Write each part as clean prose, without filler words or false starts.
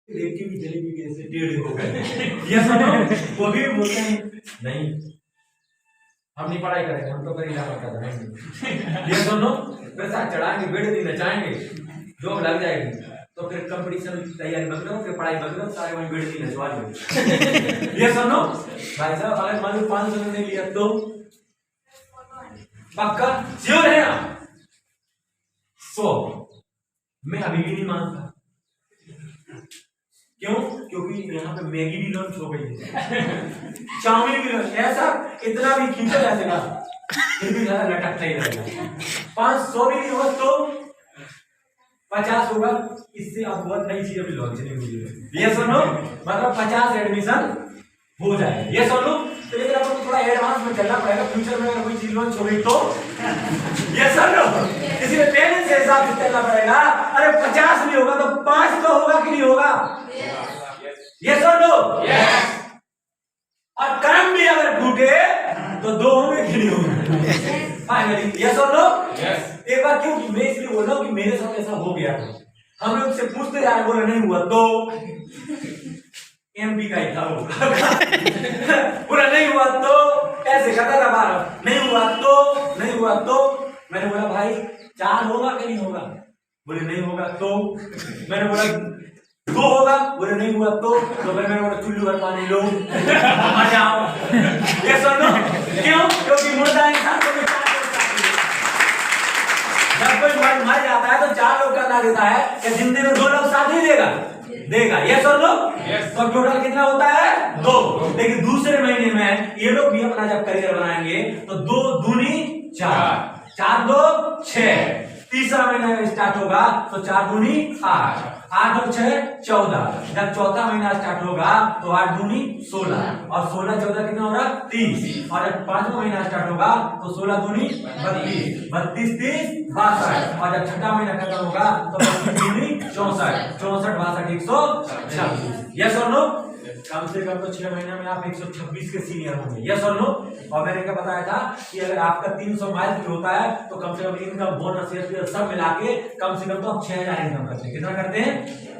लेके भी जलेबी के जैसे टेढ़े हो गए। ये सुनो, वो भी बोलते हैं नहीं हम नहीं पढ़ाई करेंगे, हम तो करेंगे नहीं। ये सुनो, पैसा चढ़ाएंगे, बेड़े दिन नचाएंगे, जॉब लग जाएगी, तो फिर कंपटीशन तैयारी बंद करो, फिर पढ़ाई बंद करो, सारे वहीं बेड़े दिन नचवा लो। ये सुनो भाई साहब, अगर मान लो 500 नहीं लिया तो पक्का श्योर है आप? 100 मैं अभी भी नहीं मानता। क्यों? क्योंकि यहाँ पे मैगी भी लॉन्च हो गई है, चाउमीन भी लॉन्च, ऐसा इतना भी खींचा जा सका फिर भी ज्यादा लटकता ही रहेगा। 500 भी नहीं होगा तो 50 होगा, इससे अब बहुत नई चीज अभी लॉन्च नहीं हुई है। ये सुनो, मतलब 50 एडमिशन हो जाए। ये सुनो, तो लेकिन आपको थोड़ा एडवांस में चलना पड़ेगा, फ्यूचर में अगर कोई चीज लॉन्च हो गई तो। ये सुनो, इसलिए पहले से हिसाब से चलना पड़ेगा। अरे 50 नहीं होगा तो 5 तो होगा कि नहीं होगा? ये सुनो, और कर्म भी अगर टूटे तो 2 होंगे कि नहीं होंगे? फाइनली ये सुनो, एक बार क्यों मैं इसलिए बोल रहा हूँ कि मेरे साथ ऐसा हो गया था। हम लोग से पूछते जा रहे, बोले नहीं हुआ तो एमपी का ही था वो। पूरा नहीं हुआ तो ऐसे कहता था बार, नहीं हुआ तो नहीं हुआ तो। मैंने बोला भाई 4 होगा कि नहीं होगा? बोले नहीं होगा तो। मैंने बोला 2 होगा? बोले नहीं हुआ तो फिर मैंने बोला चुल्लू भर पानी लो, मर जाओ। ये सुनो, क्यों? क्योंकि मुर्दा इंसान को भी 4 जब कोई मर जाता है तो 4 लोग करना देता है कि जिंदगी में 2 लोग साथ ही देगा। ये सुन लो, तो टोटल कितना होता है? 2। लेकिन दूसरे महीने में ये लोग भी अपना जब करियर बनाएंगे तो 2 दूनी 4, 4 2 6। तीसरा महीना स्टार्ट होगा तो 4 दूनी 8, 8 और 6 14। जब चौथा महीना स्टार्ट होगा तो 8 दूनी 16, और 16 14 कितना होगा? 30। और जब 5वां महीना स्टार्ट होगा तो 16 दूनी 32, 32 30 62। और जब छठा महीना खत्म होगा तो 32 दूनी 64, 64 62 126। यस और नो? कम से कम तो 6 महीने में आप 126 के सीनियर होंगे। यस और नो? और मैंने क्या बताया था कि अगर आपका 300 माइल भी होता है तो कम से कम इनकम बोनस सब मिला के कम से कम तो आप 6000 इनकम करते हैं। कितना करते हैं?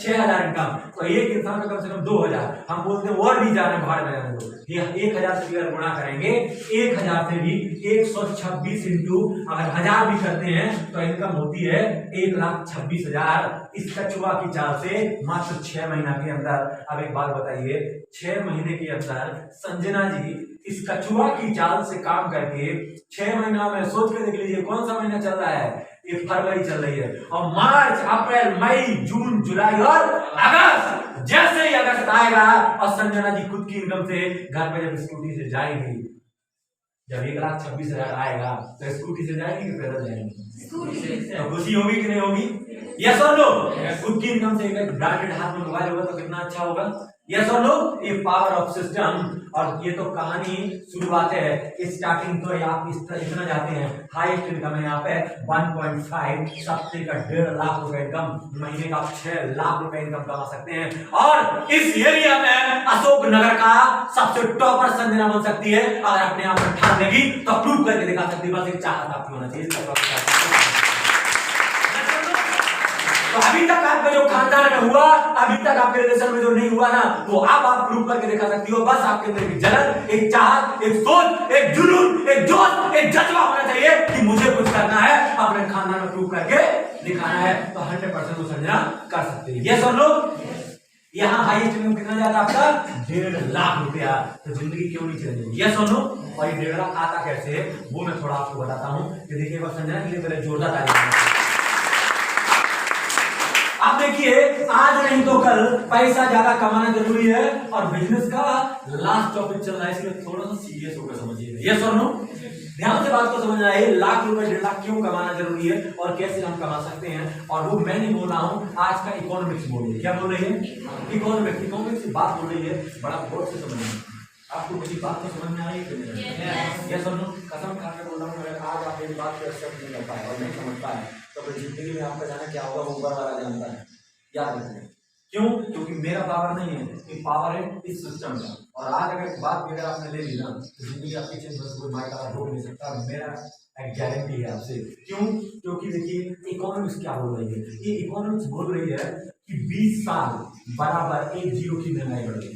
6000 इनकम। तो एक इंसान का कम से कम 2000। हम बोलते हैं और भी जाने भाड़ में जाने दो, ये 1000 से अगर गुणा करेंगे, 1000 से भी 126 इंटू अगर 1000 भी करते हैं तो इनकम होती है 1,26,000। इस कछुआ की चाल से मात्र 6 महीना के अंदर। अब एक बात बताइए, 6 महीने के अंदर संजना जी इस कछुआ की चाल से काम करके 6 महीना में सोच के देख लीजिए कौन सा महीना चल रहा है? ये फरवरी चल रही है, और मार्च अप्रैल मई जून जुलाई और अगस्त, जैसे ही अगस्त आएगा और संजना जी खुद की इनकम से घर पे जब स्कूटी से जाएंगी, जब 1,26,000 आएगा तो स्कूटी से जाएंगी कि पैदल जाएंगी? तो खुशी होगी कि नहीं होगी? यस और नो? खुद की इनकम से एक ब्रांडेड हाथ में मोबाइल होगा तो कितना अच्छा होगा? यस और नो? ये पावर ऑफ सिस्टम। और ये तो कहानी शुरुआत है, स्टार्टिंग तो आप इतना जाते हैं। हाईएस्ट इनकम है यहाँ पे 1.5, सबसे का 1.5 लाख रुपए इनकम, महीने का 6 लाख रुपए इनकम कमा सकते हैं। और इस एरिया में अशोक नगर का सबसे टॉपर संजना बन सकती है। अगर अपने आप में ठान लेगी तो प्रूव करके दिखा सकती है। बस एक चाहत आपकी होना चाहिए। तो अभी तक आपका जो खानदान में हुआ, अभी तक आपके रिलेशन में जो नहीं हुआ ना, वो अब आप प्रूव करके दिखा सकती हो। बस आपके अंदर एक जलन, एक चाहत, एक सोच, एक जुनून, एक जोश, एक जज्बा होना चाहिए कि मुझे कुछ करना है, अपने खानदान में प्रूव करके दिखाना है। तो 100% वो संजना कर सकती है। ये सब लोग यहाँ हाईएस्ट इनकम कितना जाता है आपका? 1.5 लाख रुपया। तो जिंदगी क्यों नहीं चलेगी? ये सुनो, और ये 1.5 लाख आता कैसे है वो मैं थोड़ा आपको बताता हूँ कि देखिए बस संजना के लिए पहले जोरदार तारीफ। आप देखिए, आज नहीं तो कल पैसा ज्यादा कमाना जरूरी है, और बिजनेस का लास्ट टॉपिक चल रहा है, इसलिए थोड़ा सा सीरियस होकर समझिए। यस और नो? ध्यान से बात को समझना है। 1 लाख रुपए 1.5 लाख क्यों कमाना जरूरी है और कैसे हम कमा सकते हैं, और वो मैं नहीं बोल रहा हूँ, आज का इकोनॉमिक्स बोल रही है। क्या बोल रही है? इकोनॉमिक्स की बात बोल रही है। बड़ा गौर से समझना, आपको मेरी बात तो समझ में आई? यस और नो? कसम खा के बोल रहा हूँ, अगर आज आप मेरी बात को एक्सेप्ट नहीं कर पाए और नहीं समझ पाए तो फिर जिंदगी में आपका जाना क्या होगा वो ऊपर वाला जानता है। याद रखिए, क्यों? क्योंकि मेरा पावर नहीं है, ये पावर है इस सिस्टम का। और आज अगर बात भी अगर आपने ले ली ना तो जिंदगी आपकी चेंज कोई माइक आप रोक नहीं सकता, मेरा एक गारंटी है आपसे। क्यों? क्योंकि देखिए इकोनॉमिक्स क्या बोल रही है, ये इकोनॉमिक्स बोल रही है कि 20 साल बराबर 1 जीरो की महंगाई बढ़ गई।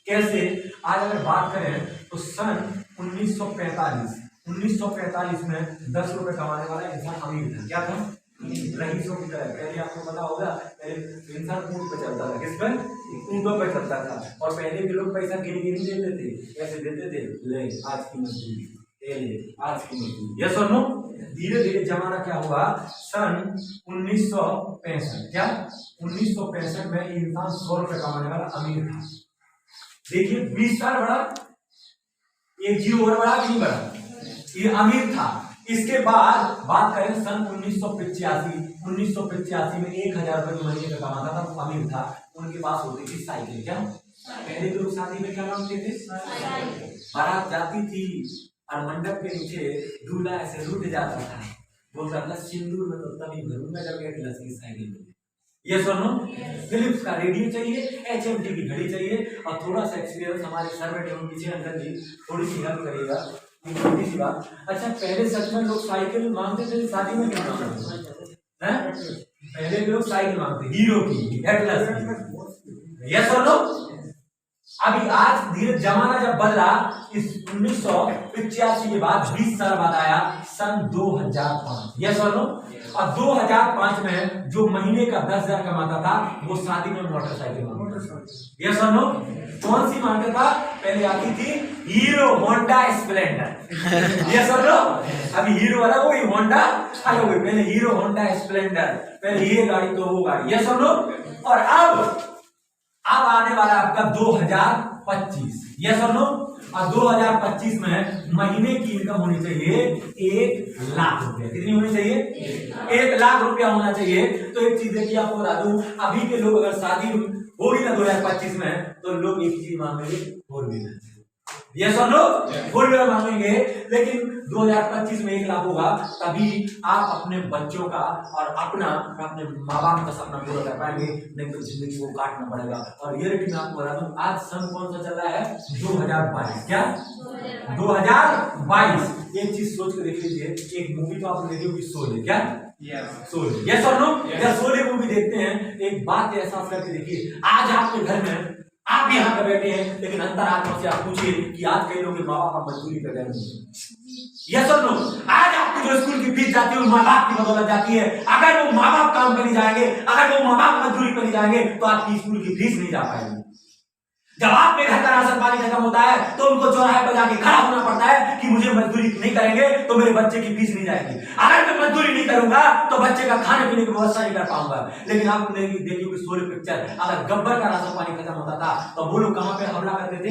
कैसे? आज अगर बात करें तो सन 1945 में 10 रुपए कमाने वाला इंसान अमीर था। क्या था? रईसों की तरह। पहले आपको पता होगा, पहले इंसान ऊंट पे चलता था। किस पे? ऊंटों पे चलता था। और पहले के लोग पैसा गिन गिन देते थे, कैसे देते थे? ले आज की मजदूरी, आज की मजदूरी। यस और नो? धीरे धीरे जमाना क्या हुआ, सन 1965, क्या 1965 में इंसान 100 रुपए कमाने वाला अमीर था। देखिए 20 साल बढ़ा, 1 जीरो और बढ़ा कि नहीं बढ़ा? ये अमीर था। इसके बाद बात करें सन 1985 में 1000 रुपए महीने का कमाता था, वो अमीर था। उनके पास होती थी साइकिल। क्या पहले तो लोग शादी में क्या मांगते थे? बारात जाती थी और मंडप के नीचे दूल्हा ऐसे रुक जाता था, बोलता था सिंदूर में तो तभी भरूंगा जब एक गिलास की साइकिल मिले। ये सुनो, फिलिप्स का रेडियो चाहिए, HMT की घड़ी चाहिए, और थोड़ा सा एक्सपीरियंस हमारे सर बैठे होंगे पीछे, अंदर जी थोड़ी सी हेल्प करिएगा। छोटी सी बात, अच्छा पहले सच में लोग साइकिल मांगते थे शादी में? क्या मांगते हैं? पहले लोग साइकिल मांगते, हीरो की, एटलस की। यस और नो? अभी आज धीरे जमाना जब बदला, इस 1985 के बाद 20 साल बाद आया सन 2005। यस और नो? और 2005 में जो महीने का 10,000 कमाता था वो शादी में मोटरसाइकिल मांगता। यस और नो? कौन सी मांगता था? पहले आती थी हीरो होंडा स्प्लेंडर। यस और नो? अभी हीरो वाला वो होंडा अलग हुई, पहले हीरो होंडा स्प्लेंडर, पहले ये गाड़ी तो वो गाड़ी। यस और नो? और अब आने वाला आपका 2025। यस और नो? और 2025 में महीने की इनकम होनी चाहिए 1 लाख रुपया। कितनी होनी चाहिए? 1 लाख रुपया होना चाहिए। तो एक चीज देखिए आपको बता दूं, अभी के लोग अगर शादी होगी ना 2025 में, तो लोग एक चीज मांगेंगे, 4 व्हीलर। यस और नो? 4 व्हीलर मांगेंगे। लेकिन 2025 में 1 लाख होगा, तभी आप अपने बच्चों का और अपने माँ बाप का सपना पूरा कर पाएंगे, नहीं तो जिंदगी को काटना पड़ेगा। और रियलिटी में आपको बता दूं, आज सन कौन सा चल रहा है? 2022। क्या 2022? एक चीज सोच कर देख लीजिए, एक मूवी तो आपने देखी होगी, शोले। क्या शोले? यस और नो? जब शोले मूवी देखते हैं, एक बात एहसास करके देखिए, आज आपके घर में आप यहाँ पे बैठे हैं, लेकिन अंतरात्मा से आप पूछिए कि आज कई लोग माँ बाप मजदूरी कर रहे हैं। यस और नो? आज आपकी जो स्कूल की फीस जाती है वो माँ बाप की बदौलत जाती है। अगर वो माँ बाप काम पर नहीं जाएंगे, अगर वो माँ बाप मजदूरी पर नहीं जाएंगे, तो आपकी स्कूल की फीस नहीं जा पाएगी। जब आपके घर का राशन पानी खत्म होता है तो उनको चौराहे पर जाके खड़ा होना पड़ता है कि मुझे मजदूरी नहीं करेंगे तो मेरे बच्चे की फीस नहीं जाएगी। अगर मैं मजदूरी नहीं करूंगा तो बच्चे का खाने पीने की व्यवस्था नहीं कर पाऊंगा। लेकिन आपने देखी होगी शोले पिक्चर, अगर गब्बर का राशन पानी खत्म होता था तो वो लोग कहां पे हमला करते थे?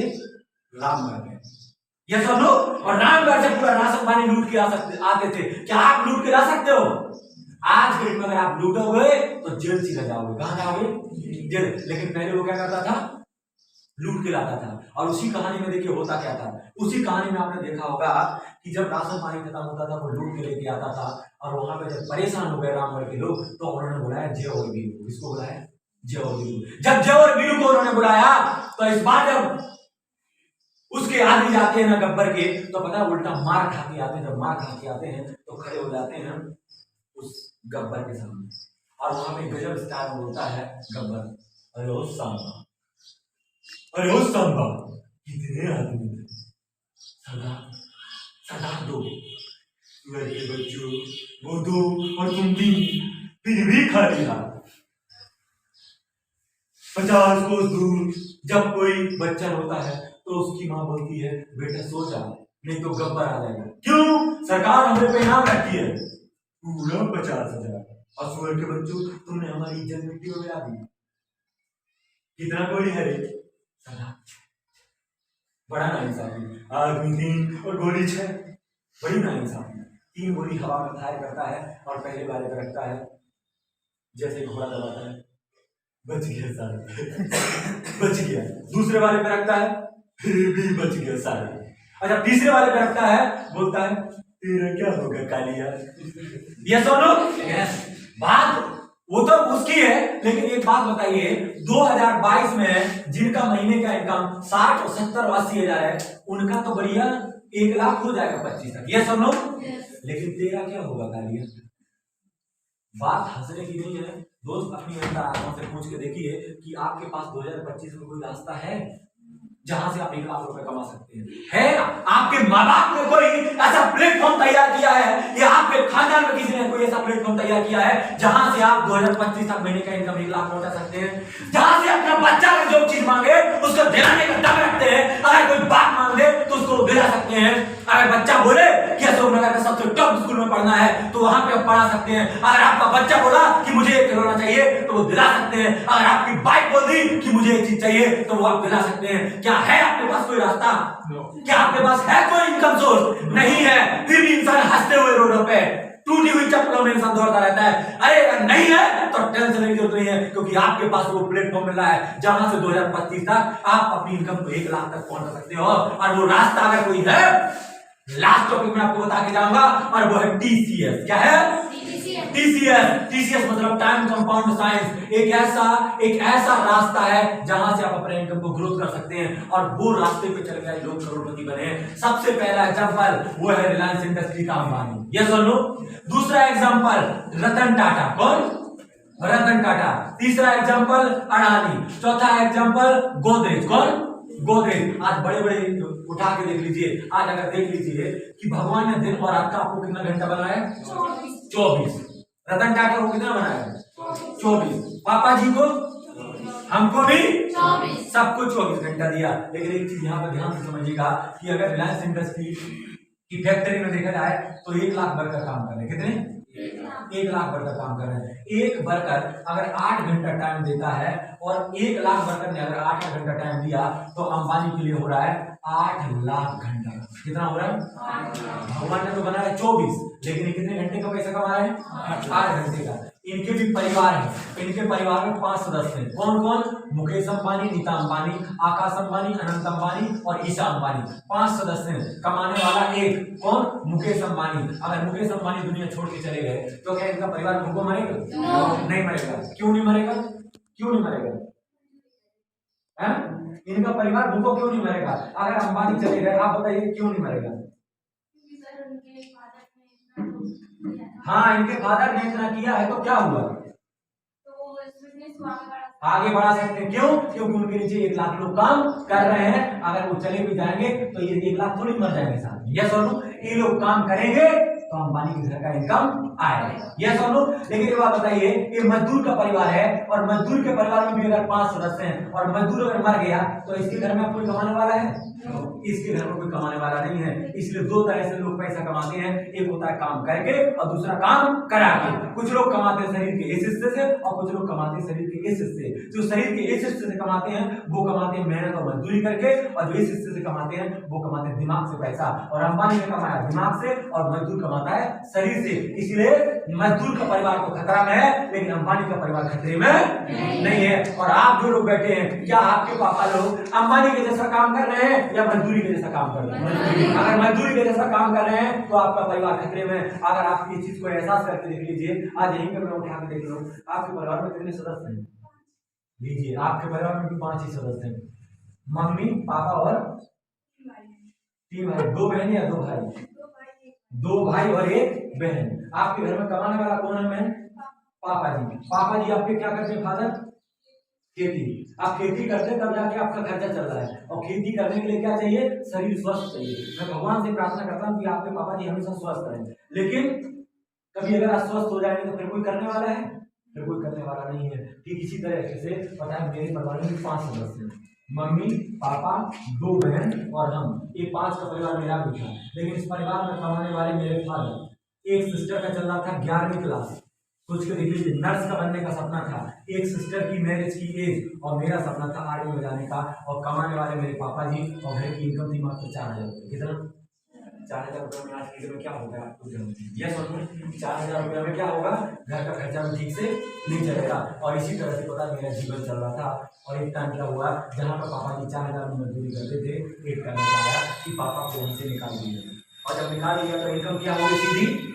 रामगढ़ में। यस और नो? और रामगढ़ से पूरा राशन पानी लूट के आते थे। क्या आप लूट के ला सकते हो? आज के डेट में अगर आप लूटोगे तो जेल सीधा जाओगे। कहां जाओगे? जेल। लेकिन पहले वो क्या करता था? लूट के लाता था। और उसी कहानी में देखिए होता क्या था, उसी कहानी में आपने देखा होगा कि जब राशन पानी खत्म होता था वो लूट के लेके आता था, और वहां पे जब परेशान हो गए रामगढ़ के लोग तो उन्होंने बुलाया जय और वीरू। किसको बुलाया? जय और वीरू। जब जय और वीरू को उन्होंने बुलाया तो इस बार जब उसके आदमी जाते हैं ना गब्बर के, तो पता है उल्टा मार खा के आते हैं। जब मार खा के आते हैं तो खड़े हो जाते हैं उस गब्बर के सामने, और वहां पे गजब स्टाइल में बोलता है गब्बर, अरे ओ सांबा, अरे ओ सांबा, कितने आदमी थे, सदा दो लड़के बच्चों, वो 2 और तुम 3, फिर भी खा लिया। 50 कोस दूर जब कोई बच्चा होता है तो उसकी माँ बोलती है बेटा सो जा, नहीं तो गब्बर आ जाएगा। क्यों? सरकार हमें पे इनाम रखती है पूरा 50,000। और सुअर के बच्चों, तुमने हमारी इज्जत मिट्टी में मिला दी। कितना गोली है रे? बड़ा नाइंसाफी। आदमी 3 और गोली 6, बड़ी नाइंसाफी। 3 गोली हवा में फायर करता है और पहले वाले पे रखता है, जैसे घोड़ा दबाता है, बच गया सारे बच गया। दूसरे वाले पे रखता है, फिर भी बच गया सारे। अच्छा तीसरे वाले पे रखता है, बोलता है तेरा क्या होगा कालिया। यस और नो? यस। बात वो तो उसकी है, लेकिन एक बात बताइए, 2022 में जिनका महीने का इनकम 60 और 70 और 80 हजार है, उनका तो बढ़िया 1 लाख हो जाएगा 25 तक। यस और नो? लेकिन तेरा क्या होगा कालिया? बात हंसने की नहीं है दोस्त, अपनी अंदर आत्मा से पूछ के देखिए कि आपके पास 2025 में कोई रास्ता है जहां से आप 1 लाख रुपए कमा सकते हैं? है ना? आपके माँ बाप ने कोई ऐसा प्लेटफॉर्म तैयार किया है या आपके खानदान में किसी ने कोई ऐसा प्लेटफॉर्म तैयार किया है जहां से आप 2025 तक महीने का इनकम 1 लाख पहुंचा सकते हैं? जहां से अपना बच्चा जो चीज मांगे उसको दिलाने का दम रखते हैं। अगर कोई बात मांग ले तो उसको दिला सकते हैं। अगर बच्चा बोले कि अशोकनगर का सबसे टॉप स्कूल में पढ़ना है तो वहां पे आप पढ़ा सकते हैं। अगर आपका बच्चा बोला कि मुझे एक खिलौना चाहिए तो वो दिला सकते हैं। अगर आपकी बाइक बोल दी कि मुझे एक चीज चाहिए तो वो आप दिला सकते हैं। क्या है आपके पास कोई रास्ता? क्या आपके पास है कोई इनकम सोर्स? नहीं है, फिर भी इंसान हंसते हुए रोडों पे टूटी हुई चप्पलों में इंसान दौड़ता रहता है। अरे अगर नहीं है तो टेंशन लेने की जरूरत नहीं है, क्योंकि आपके पास वो प्लेटफॉर्म मिला है जहां से 2025 तक आप अपनी इनकम को 1 लाख तक पहुंचा सकते हो। और वो रास्ता अगर कोई है, लास्ट टॉपिक में आपको बता के जाऊंगा, और वो है टीसीएस। क्या है? टीसीएस मतलब टाइम कंपाउंड साइंस। एक ऐसा रास्ता है जहां से आप अपने इनकम को ग्रोथ कर सकते हैं, और वो रास्ते पे चल गए लोग करोड़पति बने। सबसे पहला एग्जांपल वो है रिलायंस इंडस्ट्री का अंबानी। यस और नो? दूसरा एग्जांपल रतन टाटा। कौन? रतन टाटा। तीसरा एग्जांपल अडानी। चौथा एग्जांपल गोदरेज। कौन? गोदरेज। आज बड़े बड़े उठा के देख लीजिए, आज अगर देख लीजिए कि भगवान ने दिन और रात का आपको कितना घंटा बनाया? 24। रतन टाटा को कितना बनाया? 24। पापा जी को, हमको भी 24, सबको 24 घंटा दिया। लेकिन एक चीज यहाँ पर ध्यान से समझिएगा कि अगर रिलायंस इंडस्ट्री की फैक्ट्री में देखा जाए तो 1 लाख वर्कर काम कर रहे हैं। कितने? 1 लाख वर्कर काम कर रहे हैं। एक वर्कर अगर 8 घंटा टाइम देता है और 1 लाख वर्कर ने अगर 8 घंटा टाइम दिया तो अंबानी के लिए हो रहा है 8 लाख घंटा। कितना हो रहा है? भगवान ने तो बनाया 24, लेकिन कितने घंटे का पैसा कमा रहे हैं? 8 घंटे का। इनके भी परिवार है, इनके परिवार में 5 सदस्य हैं। कौन कौन? मुकेश अंबानी, नीता अंबानी, आकाश अंबानी, अनंत अंबानी और ईशा अंबानी। 5 सदस्य हैं। कमाने वाला एक। कौन? मुकेश अंबानी। अगर मुकेश अंबानी दुनिया छोड़ के चले गए तो क्या इनका परिवार भूखों मरेगा? नहीं मरेगा। क्यों नहीं मरेगा? क्यों नहीं मरेगा? इनका परिवार भूखों क्यों नहीं मरेगा? अगर अंबानी चले गए, आप बताइए क्यों नहीं मरेगा? हाँ, इनके फादर ने इतना किया है तो क्या हुआ? आगे बढ़ा सकते हैं। क्यों? क्योंकि उनके नीचे 1 लाख लोग काम कर रहे हैं। अगर वो चले भी जाएंगे तो ये 1 लाख थोड़ी मर जाएंगे साथ में। यस और नो? ये लोग काम करेंगे तो अंबानी के घर का इनकम आएगा। यस और नो? लेकिन ये बात बताइए, ये मजदूर का परिवार है और मजदूर के परिवार में भी अगर 5 सदस्य हैं और मजदूर अगर मर गया तो इसके घर में कोई कमाने वाला है? इसके घर में कोई कमाने वाला नहीं है। इसलिए 2 तरह से लोग पैसा कमाते हैं। एक होता है काम करके और दूसरा काम करा के। कुछ लोग कमाते हैं शरीर के इस हिस्से से और कुछ लोग कमाते हैं शरीर के इस हिस्से। जो शरीर के इस हिस्से से कमाते हैं वो कमाते हैं मेहनत और मजदूरी करके, और जो इस हिस्से से कमाते हैं वो कमाते हैं दिमाग से पैसा। और अंबानी ने कमाया दिमाग से और मजदूर कमाता है शरीर से। इसलिए मजदूर का परिवार तो खतरा में है, लेकिन अंबानी का परिवार खतरे में नहीं है। और आप जो लोग बैठे हैं, क्या आपके पापा लोग अंबानी के जैसा काम कर रहे हैं या मजदूरी के जैसा काम कर रहे हैं? अगर मजदूरी के जैसा काम कर रहे हैं तो आपका परिवार खतरे में। अगर आप इस चीज को एहसास करके देख लीजिए, आज यहीं पे मैं उठा के देख लूं, आपके परिवार में कितने सदस्य हैं? लीजिए, आपके परिवार में भी 5 ही सदस्य हैं। मम्मी, पापा और 3 भाई। 2 बहन या 2 भाई? 2 भाई और 1 बहन। आपके घर में कमाने वाला कौन है? मैं, पापा जी। पापा जी आपके क्या करते हैं? फादर खेती। आप खेती करते हैं तब जाके आपका खर्चा चल रहा है, और खेती करने के लिए क्या चाहिए? शरीर स्वस्थ चाहिए। मैं भगवान से प्रार्थना करता हूँ कि आपके पापा जी हमेशा स्वस्थ रहें। लेकिन कभी अगर आप स्वस्थ हो जाएंगे तो फिर कोई करने वाला है? फिर कोई करने वाला नहीं है। ठीक इसी तरह से पता है, मेरे परिवार में 5 सदस्य हैं। मम्मी, पापा, 2 बहन और हम। ये 5 का परिवार मेरा भी था। लेकिन इस परिवार में कमाने वाले मेरे फादर, एक सिस्टर का चल रहा था 11वीं क्लास। सोच के देख लीजिए, नर्स का बनने का सपना था। एक सिस्टर की मैरिज की एज और मेरा सपना था आर्मी में जाने का। और कमाने वाले मेरे पापा जी, और घर की इनकम थी मात्र 4000 रुपये। कितना? 4000 रुपये में आज की में क्या होगा आपको? यस और नो? 4000 रुपये में क्या होगा? घर का खर्चा भी ठीक से नहीं चलेगा। और इसी तरह से पता मेरा जीवन चल रहा था। और एक टाइम क्या हुआ, जहाँ पर पापा जी 4000 में मजदूरी करते थे, एक टाइम आया कि पापा को हमसे निकाल दिया। और जब निकाल दिया तो इनकम क्या हो गई? सीधी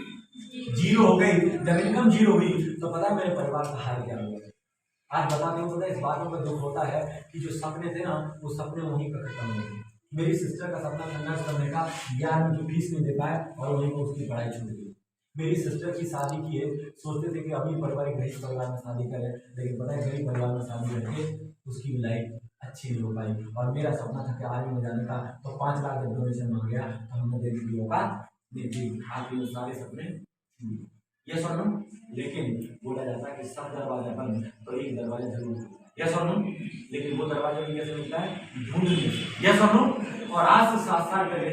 0 हो गई। जब इनकम 0 हुई तो पता मेरे परिवार का हाल क्या हुआ। आज बताते हुए इस बातों पर दुख होता है कि जो सपने थे ना, वो सपने वहीं पर खत्म हो गए। मेरी सिस्टर का सपना था नर्स बनने का, 11वीं की फीस नहीं दे पाए और वहीं पर उसकी पढ़ाई छूट गई। मेरी सिस्टर की शादी की है, सोचते थे कि अभी परिवार गरीब परिवार में शादी करें, लेकिन पता है गरीब परिवार में शादी करके उसकी लाइफ अच्छी नहीं हो पाई। और मेरा सपना था कि आर्मी में जाने का, तो 5 लाख जब डोनेशन मांग गया तो हमने देने की औकात नहीं थी। आप ये सारे सपने यस और नो, लेकिन बोला जाता है कि सब दरवाजा बंद तो एक दरवाजा जरूर, यस और नो, लेकिन वो दरवाजा भी कैसे मिलता है, ढूंढने, यस और नो। और आज से 7 साल पहले